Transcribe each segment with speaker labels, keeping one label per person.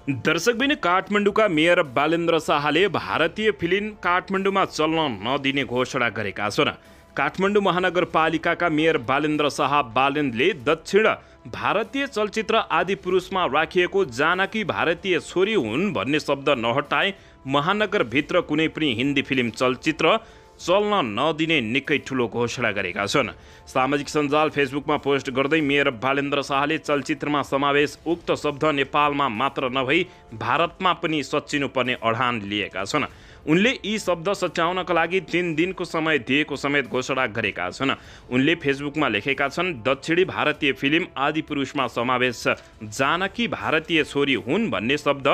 Speaker 1: दर्शकबिन काठमाडौँका मेयर बालेन्द्र शाहले भारतीय फिल्म काठमाडौँमा चल्न नदिने घोषणा गरेका छन्। काठमाडौँ महानगरपालिकाका मेयर बालेन्द्र शाह बालेनले दक्षिण भारतीय चलचित्र आदिपुरुषमा राखिएको जानकी भारतीय छोरी हुन् भन्ने शब्द नहटाए महानगरभित्र कुनै पनि हिन्दी फिल्म चलचित्र चल्न नदिने निकै ठुलो घोषणा गरेका छन्। सामाजिक सञ्जाल फेसबुकमा पोस्ट गर्दै मेयर बालेन्द्र शाहले चलचित्रमा समावेश उक्त शब्द नेपालमा मात्र नभई भारतमा पनि सच्चिनुपर्ने अडान लिएका छन्। उनले यी शब्द सच्याउनका लागि 3 दिनको समय दिएको समेत घोषणा गरेका छन्। उनले फेसबुकमा लेखेका छन्, दक्षिणी भारतीय फिल्म आदिपुरुषमा समावेश जानकी भारतीय छोरी हुन् भन्ने शब्द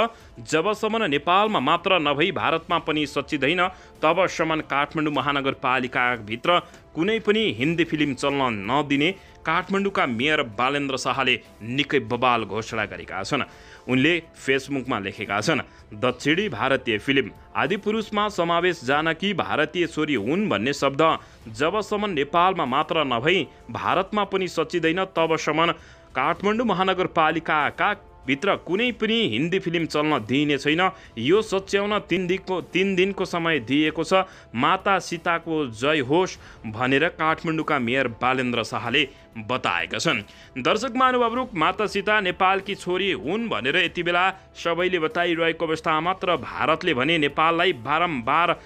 Speaker 1: जबसम्म नेपालमा मात्र नभई भारतमा पनि सच्चिँदैन तबसम्म काठमाडौँ महानगरपालिकाभित्र कुनै पनि हिन्दी फिल्म चल्न नदिने काठमाडौँका मेयर बालेन्द्र शाहले निकै बबाल घोषणा गरेका छन्। उनले फेसबुकमा लेखेका छन्, दक्षिणी भारतीय फिल्म आदिपुरुषमा समावेश जानकी भारतीय छोरी हुन् भन्ने शब्द जबसम्म नेपालमा मात्र नभई भारतमा पनि सच्चिँदैन तबसम्म काठमाडौँ महानगरपालिकाका भित्र कुनै पनि हिन्दी फिल्म चल्न दिइने छैन। यो सच्याउन 3 दिनको समय दिएको छ। माता सीताको जय होस् भनेर काठमाडौँका मेयर बालेन्द्र शाहले बताएका छन्। दर्शक महानुभावहरू, माता सीता नेपालकी छोरी हुन् भनेर यति बेला सबैले बताइरहेको अवस्थामा मात्र भारतले भने नेपाललाई बारम्बार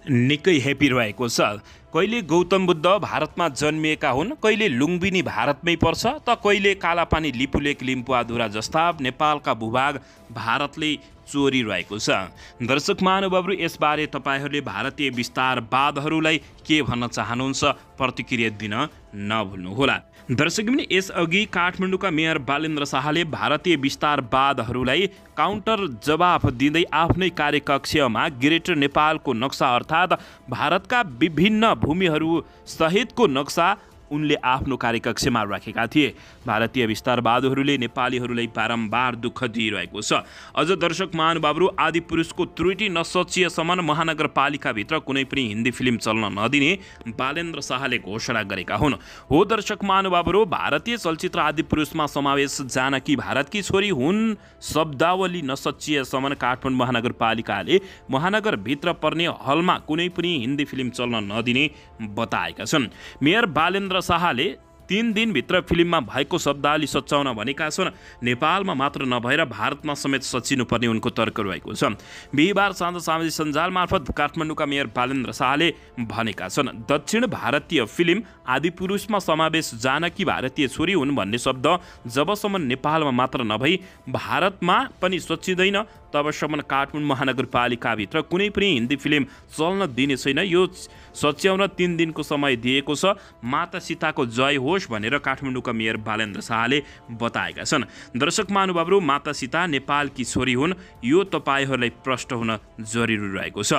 Speaker 1: निकै ह्याप्पी रहेको छ। कहिले गौतम बुद्ध भारतमा जन्मिएका हुन्, कहिले लुम्बिनी भारतमै पर्छ त कहिले कालापानी लिपुलेक लिम्पुवाधुरा जस्ता नेपालका भूभाग भारतले चोरिरहेको छ। दर्शक महानुभावहरू, यसबारे तपाईहरूले भारतीय विस्तारवादहरूलाई के भन्न चाहनुहुन्छ प्रतिक्रिया दिन नभुल्नुहोला। दर्शकबिन, यसअघि काठमाडौँका मेयर बालेन्द्र शाहले भारतीय विस्तारवादहरूलाई काउन्टर जवाफ दिँदै आफ्नै कार्यकक्षमा ग्रेटर नेपालको नक्सा अर्थात् भारतका विभिन्न भूमिहरू सहितको नक्सा उनले आफ्नो कार्यकक्षमा राखेका थिए। भारतीय विस्तारवादहरूले नेपालीहरूलाई बारम्बार दुःख दिइरहेको छ। अझ दर्शक महानुभावहरू, आदिपुरुषको त्रुटि नसचिएसम्म महानगरपालिकाभित्र कुनै पनि हिन्दी फिल्म चल्न नदिने बालेन्द्र शाहले घोषणा गरेका हुन्। हो दर्शक महानुभावहरू, भारतीय चलचित्र आदिपुरुषमा समावेश जानकी भारतकी छोरी हुन् शब्दावली नसचिएसम्म काठमाडौँ महानगरपालिकाले महानगरभित्र पर्ने हलमा कुनै पनि हिन्दी फिल्म चल्न नदिने बताएका छन्। मेयर बालेन्द्र शाहले 3 दिनभित्र फिल्ममा भएको शब्दावली सच्याउन भनेका छन्। नेपालमा मात्र नभएर भारतमा समेत सचिनुपर्ने उनको तर्क रहेको छ। बिहिबार साँझ सामाजिक सञ्जाल मार्फत काठमाडौँका मेयर बालेन्द्र शाहले भनेका छन्, दक्षिण भारतीय फिल्म आदिपुरुषमा समावेश जानकी भारतीय छोरी हुन् भन्ने शब्द जबसम्म नेपालमा मात्र नभई भारतमा पनि सचिँदैन तबसम्म काठमाडौँ महानगरपालिकाभित्र कुनै पनि हिन्दी फिल्म चल्न दिने छैन। यो सच्याउन 3 दिनको समय दिएको छ। माता सीताको जय होस् भनेर काठमाडौँका मेयर बालेन्द्र शाहले बताएका छन्। दर्शक महानुभावहरू, माता सीता नेपालकी छोरी हुन्, यो तपाईहरूलाई प्रष्ट हुन जरुरी रहेको छ।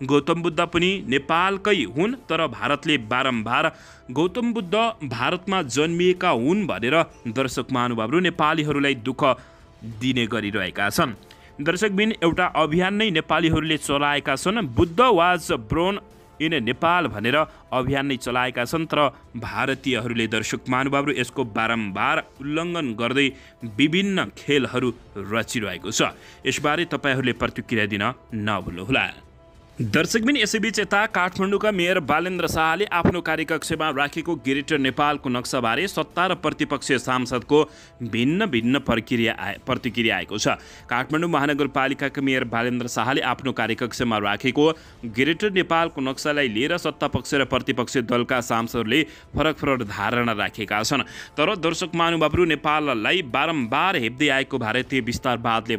Speaker 1: गौतम बुद्ध पनि नेपालकै हुन्, तर भारतले बारम्बार गौतम बुद्ध भारतमा जन्मिएका हुन् भनेर दर्शक महानुभावहरू नेपालीहरूलाई दुःख दिने गरिरहेका छन्। दर्शकबिन, एउटा अभियान नै नेपालीहरूले चलाएका छन्। Buddha was born in Nepal भनेर अभियान नै चलाएका छन्, तर भारतीयहरूले दर्शक महानुभावहरू यसको बारम्बार उल्लङ्घन गर्दै विभिन्न खेलहरू रचिरहेको छ। यसबारे तपाईहरूले प्रतिक्रिया दिन नभुल्नुहोला। दर्शकबिन, यसैबीच यता काठमाडौँका मेयर बालेन्द्र शाहले आफ्नो कार्यकक्षमा राखेको ग्रेटर नेपालको नक्साबारे सत्ता र प्रतिपक्षीय सांसदको भिन्न प्रतिक्रिया आएको छ। काठमाडौँ महानगरपालिकाका मेयर बालेन्द्र शाहले आफ्नो कार्यकक्षमा राखेको ग्रेटर नेपालको नक्सालाई लिएर सत्तापक्ष र प्रतिपक्षीय दलका सांसदहरूले फरक धारणा राखेका छन्। तर दर्शक महानुभावहरू, नेपाललाई बारम्बार हेप्दै आएको भारतीय विस्तारवादलाई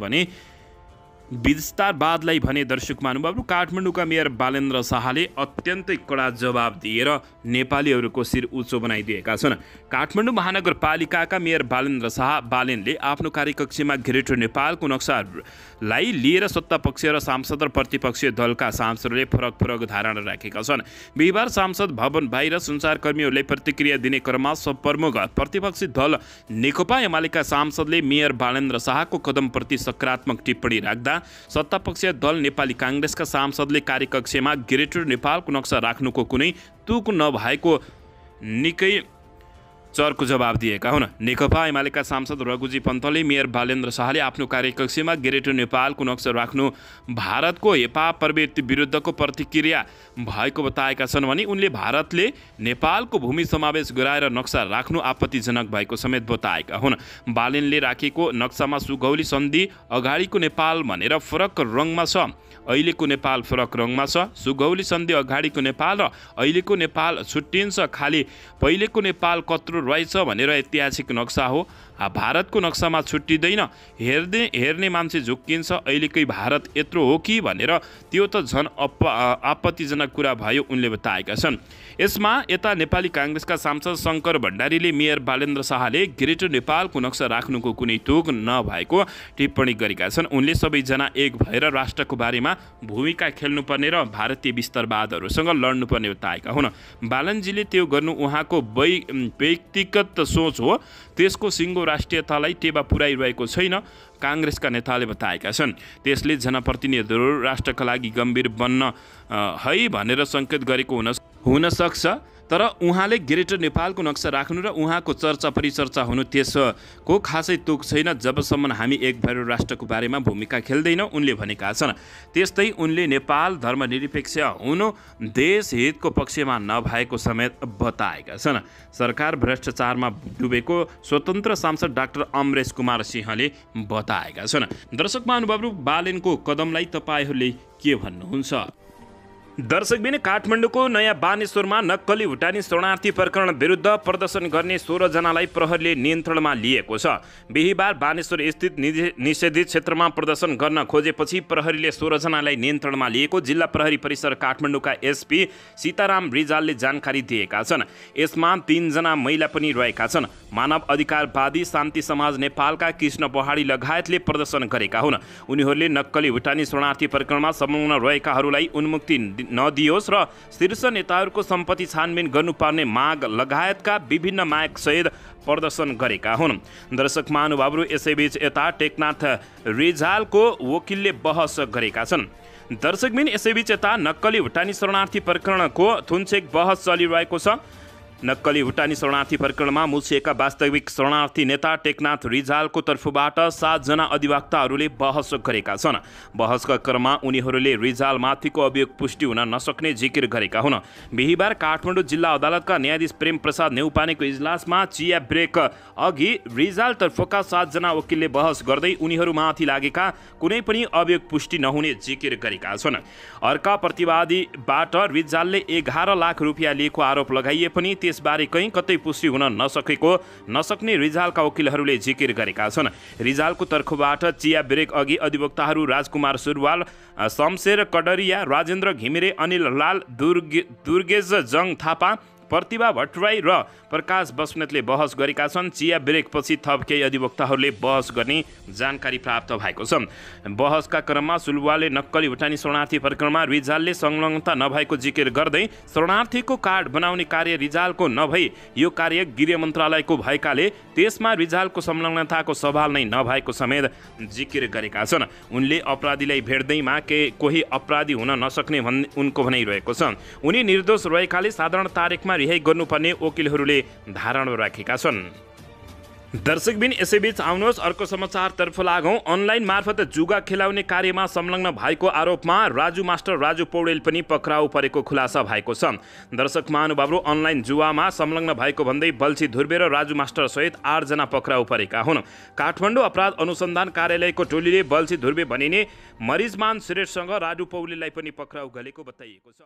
Speaker 1: भने दर्शक महानुभावहरू, काठमाडौँका मेयर बालेन्द्र शाहले अत्यन्तै कडा जवाब दिएर नेपालीहरूको शिर उच्च बनाइदिएका छन्। काठमाडौँ महानगरपालिकाका मेयर बालेन्द्र शाह बालेनले आफ्नो कार्यकक्षमा ग्रेटर नेपालको नक्सालाई लिएर सत्तापक्ष र सांसद र प्रतिपक्षीय दलका सांसदहरूले फरक धारणा राखेका छन्। बिहिबार सांसद भवन बाहिर सञ्चारकर्मीहरूलाई प्रतिक्रिया दिने क्रममा प्रमुख प्रतिपक्षी दल नेकपा एमालेका सांसदले मेयर बालेन्द्र शाहको कदमप्रति सकारात्मक टिप्पणी राख्दा सत्तापक्षीय दल नेपाली काङ्ग्रेसका सांसदले कार्यकक्षमा ग्रेटर नेपालको नक्सा राख्नुको कुनै तुक नभएको निकै चरको जवाब दिएका हुन्। नेकपा एमालेका सांसद रघुजी पन्तले मेयर बालेन्द्र शाहले आफ्नो कार्यकक्षमा ग्रेटर नेपालको नक्सा राख्नु भारतको हेपा प्रवृत्ति विरुद्धको प्रतिक्रिया भएको बताएका छन् भने उनले भारतले नेपालको भूमि समावेश गराएर नक्सा राख्नु आपत्तिजनक भएको समेत बताएका हुन्। बालेनले राखेको नक्सामा सुगौली सन्धि अगाडिको नेपाल भनेर फरक रङमा छ, अहिलेको नेपाल फरक रङमा छ। सुगौली सन्धि अगाडिको नेपाल र अहिलेको नेपाल छुट्टिन्छ, खालि पहिलेको नेपाल कत्रो रहेछ भनेर ऐतिहासिक नक्सा हो। भारतको नक्सामा छुट्टिँदैन, हेर्ने मान्छे झुक्किन्छ। अहिलेकै भारत यत्रो हो कि भनेर त्यो त झन् आपत्तिजनक कुरा भयो उनले बताएका छन्। यसमा यता नेपाली काङ्ग्रेसका सांसद शङ्कर भण्डारीले मेयर बालेन्द्र शाहले ग्रेटर नेपालको नक्सा राख्नुको कुनै तुक नभएको टिप्पणी गरेका छन्। उनले सबैजना एक भएर राष्ट्रको बारेमा भूमिका खेल्नुपर्ने र भारतीय विस्तारवादहरूसँग लड्नुपर्ने बताएका हुन्। बालनजीले त्यो गर्नु उहाँको व्यक्तिगत सोच हो, त्यसको सिङ्गो राष्ट्रियतालाई टेवा पुर्याइरहेको छैन, काङ्ग्रेसका नेताले बताएका छन्। त्यसले जनप्रतिनिधिहरू राष्ट्रका लागि गम्भीर बन्न है भनेर सङ्केत गरेको हुन सक्छ, तर उहाँले ग्रेटर नेपालको नक्सा राख्नु र उहाँको चर्चा परिचर्चा हुनु त्यसको खासै तुक छैन जबसम्म हामी एक भएर राष्ट्रको बारेमा भूमिका खेल्दैनौँ, उनले भनेका छन्। त्यस्तै उनले नेपाल धर्मनिरपेक्ष हुनु देश हितको पक्षमा नभएको समेत बताएका छन्। सरकार भ्रष्टाचारमा डुबेको स्वतन्त्र सांसद डाक्टर अमरेश कुमार सिंहले बताएका छन्। दर्शक महानुभावहरू, बालेनको कदमलाई तपाईँहरूले के भन्नुहुन्छ? दर्शकबिन, काठमाडौँको नयाँ बानेश्वरमा नक्कली भुटानी शरणार्थी प्रकरण विरुद्ध प्रदर्शन गर्ने 16 जनालाई प्रहरीले नियन्त्रणमा लिएको छ। बिहिबार बानेश्वर स्थित निषेधित क्षेत्रमा प्रदर्शन गर्न खोजेपछि प्रहरीले 16 जनालाई नियन्त्रणमा लिएको जिल्ला प्रहरी परिसर काठमाडौँका एसपी सीताराम रिजालले जानकारी दिएका छन्। यसमा 3 जना महिला पनि रहेका छन्। मानव अधिकारवादी शान्ति समाज नेपालका कृष्ण पहाडी लगायतले प्रदर्शन गरेका हुन्। उनीहरूले नक्कली भुटानी शरणार्थी प्रकरणमा संलग्न रहेकाहरूलाई उन्मुक्ति नदियोस् र शीर्ष नेताहरूको सम्पत्ति छानबिन गर्नुपर्ने माग लगायतका विभिन्न मागसहित प्रदर्शन गरेका हुन्। दर्शक महानुभावहरू, यसैबीच यता टेकनाथ रिजालको वकिलले बहस गरेका छन्। दर्शकबिन, यसैबीच यता नक्कली भुटानी शरणार्थी प्रकरणको थुनछेक बहस चलिरहेको छ। नक्कली भुटानी शरणार्थी प्रकरणमा मुछिएका वास्तविक शरणार्थी नेता टेकनाथ रिजालको तर्फबाट 7 जना अधिवक्ताहरूले बहस गरेका छन्। बहसका क्रममा उनीहरूले रिजालमाथिको अभियोग पुष्टि हुन नसक्ने जिकिर गरेका हुन्। बिहिबार काठमाडौँ जिल्ला अदालतका न्यायाधीश प्रेम प्रसाद नेउपानेको इजलासमा चिया ब्रेक अघि रिजालतर्फका 7 जना वकिलले बहस गर्दै उनीहरूमाथि लागेका कुनै पनि अभियोग पुष्टि नहुने जिकिर गरेका छन्। अर्का प्रतिवादीबाट रिजालले 11 लाख रुपियाँ लिएको आरोप लगाइए पनि त्यसबारे कहीँ कतै पुष्टि हुन नसक्ने रिजालका वकिलहरूले जिकिर गरेका छन्। रिजालको तर्फबाट चिया ब्रेक अघि अधिवक्ताहरू राजकुमार सुरवाल, शमशेर कडरिया, राजेन्द्र घिमिरे, अनिल लाल, दुर्गेश जङ थापा, प्रतिभा भट्टराई र प्रकाश बस्नेतले बहस गरेका छन्। चिया ब्रेकपछि थप केही अधिवक्ताहरूले बहस गर्ने जानकारी प्राप्त भएको छ। बहसका क्रममा सुलवालले नक्कली भुटानी शरणार्थी प्रकरणमा रिजालले संलग्नता नभएको जिकिर गर्दै शरणार्थीको कार्ड बनाउने कार्य रिजालको नभई यो कार्य गृह मन्त्रालयको भएकाले त्यसमा रिजालको संलग्नताको सवाल नै नभएको समेत जिकिर गरेका छन्। उनले अपराधीलाई भेट्दैमा कोही अपराधी हुन नसक्ने उनको भनाइरहेको छ। उनी निर्दोष रहेकाले साधारण तारिखमा रिहाई गर्नुपर्ने वकिलहरूले धारणा राखेका छन्। दर्शकबिन, यसैबीच आउनुहोस् अर्को समाचारतर्फ लागौँ। अनलाइन मार्फत जुगा खेलाउने कार्यमा संलग्न भएको आरोपमा राजु मास्टर राजु पौडेल पनि पक्राउ परेको खुलासा भएको छ। दर्शक महानुभावहरू, अनलाइन जुवामा संलग्न भएको भन्दै बल्छी धुर्बे र राजु मास्टर सहित 8 जना पक्राउ परेका हुन्। काठमाडौँ अपराध अनुसन्धान कार्यालयको टोलीले बल्छी धुर्बे भनिने मरिजमान श्रेष्ठसँग राजु पौडेललाई पनि पक्राउ गरेको बताइएको छ।